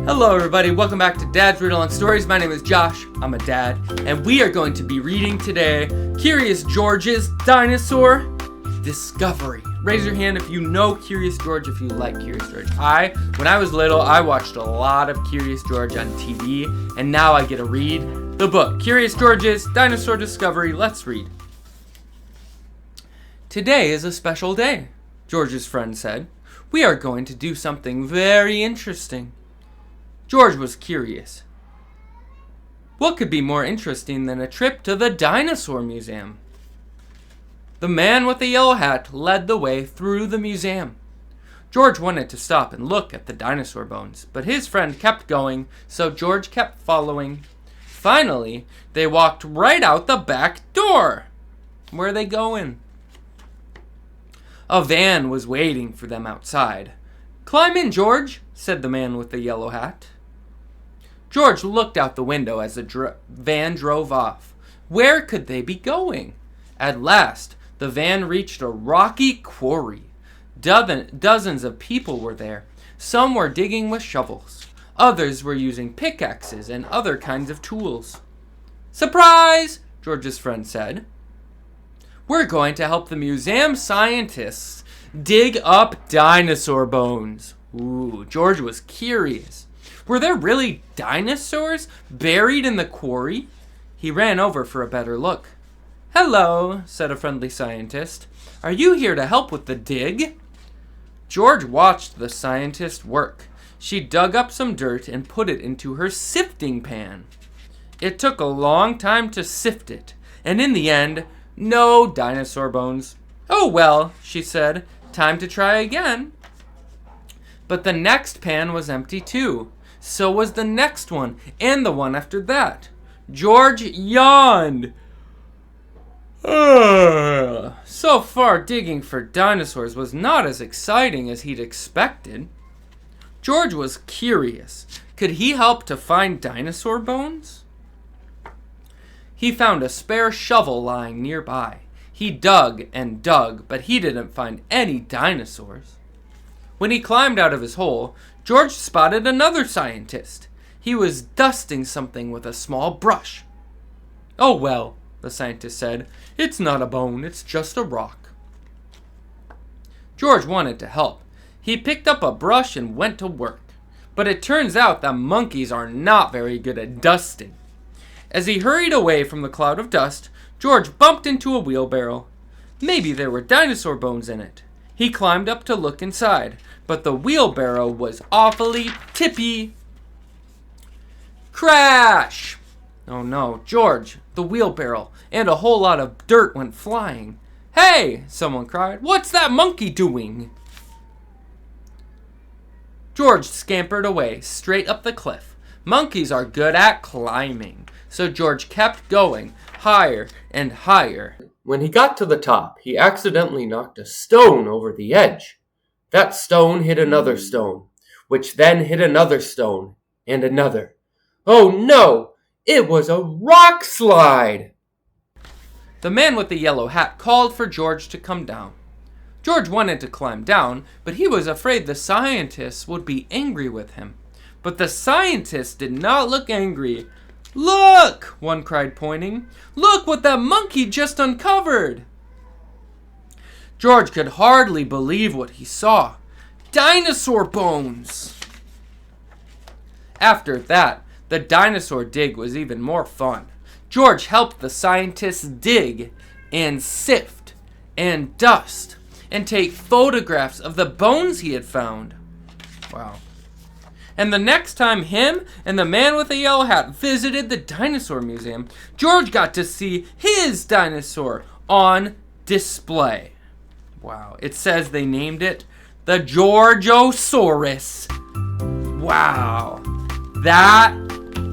Hello everybody, welcome back to Dad's Read Along Stories. My name is Josh, I'm a dad, and we are going to be reading today Curious George's Dinosaur Discovery. Raise your hand if you know Curious George, if you like Curious George. When I was little, I watched a lot of Curious George on TV, and now I get to read the book, Curious George's Dinosaur Discovery. Let's read. Today is a special day, George's friend said. We are going to do something very interesting. George was curious. What could be more interesting than a trip to the Dinosaur Museum? The man with the yellow hat led the way through the museum. George wanted to stop and look at the dinosaur bones, but his friend kept going, so George kept following. Finally, they walked right out the back door. Where are they going? A van was waiting for them outside. "Climb in, George," said the man with the yellow hat. George looked out the window as the van drove off. Where could they be going? At last, the van reached a rocky quarry. Dozens of people were there. Some were digging with shovels. Others were using pickaxes and other kinds of tools. "Surprise!" George's friend said. "We're going to help the museum scientists dig up dinosaur bones." Ooh, George was curious. Were there really dinosaurs buried in the quarry? He ran over for a better look. "Hello," said a friendly scientist. "Are you here to help with the dig?" George watched the scientist work. She dug up some dirt and put it into her sifting pan. It took a long time to sift it, and in the end, no dinosaur bones. "Oh well," she said, "time to try again." But the next pan was empty too. So was the next one, and the one after that. George yawned. So far, digging for dinosaurs was not as exciting as he'd expected. George was curious. Could he help to find dinosaur bones? He found a spare shovel lying nearby. He dug and dug, but he didn't find any dinosaurs. When he climbed out of his hole, George spotted another scientist. He was dusting something with a small brush. "Oh well," the scientist said. "It's not a bone, it's just a rock." George wanted to help. He picked up a brush and went to work. But it turns out that monkeys are not very good at dusting. As he hurried away from the cloud of dust, George bumped into a wheelbarrow. Maybe there were dinosaur bones in it. He climbed up to look inside, but the wheelbarrow was awfully tippy. Crash! Oh no, George, the wheelbarrow, and a whole lot of dirt went flying. "Hey!" someone cried. "What's that monkey doing?" George scampered away, straight up the cliff. Monkeys are good at climbing, so George kept going, higher and higher. When he got to the top, he accidentally knocked a stone over the edge. That stone hit another stone, which then hit another stone, and another. Oh no! It was a rock slide! The man with the yellow hat called for George to come down. George wanted to climb down, but he was afraid the scientists would be angry with him. But the scientists did not look angry. "Look!" one cried, pointing. "Look what that monkey just uncovered!" George could hardly believe what he saw. Dinosaur bones! After that, the dinosaur dig was even more fun. George helped the scientists dig and sift and dust and take photographs of the bones he had found. Wow. And the next time him and the man with the yellow hat visited the dinosaur museum, George got to see his dinosaur on display. Wow. It says they named it the Georgosaurus. Wow. That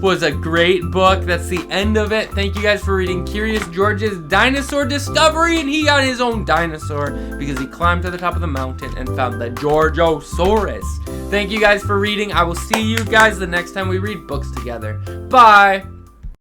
was a great book. That's the end of it. Thank you guys for reading Curious George's Dinosaur Discovery. And he got his own dinosaur because he climbed to the top of the mountain and found the Georgosaurus. Thank you guys for reading. I will see you guys the next time we read books together. Bye.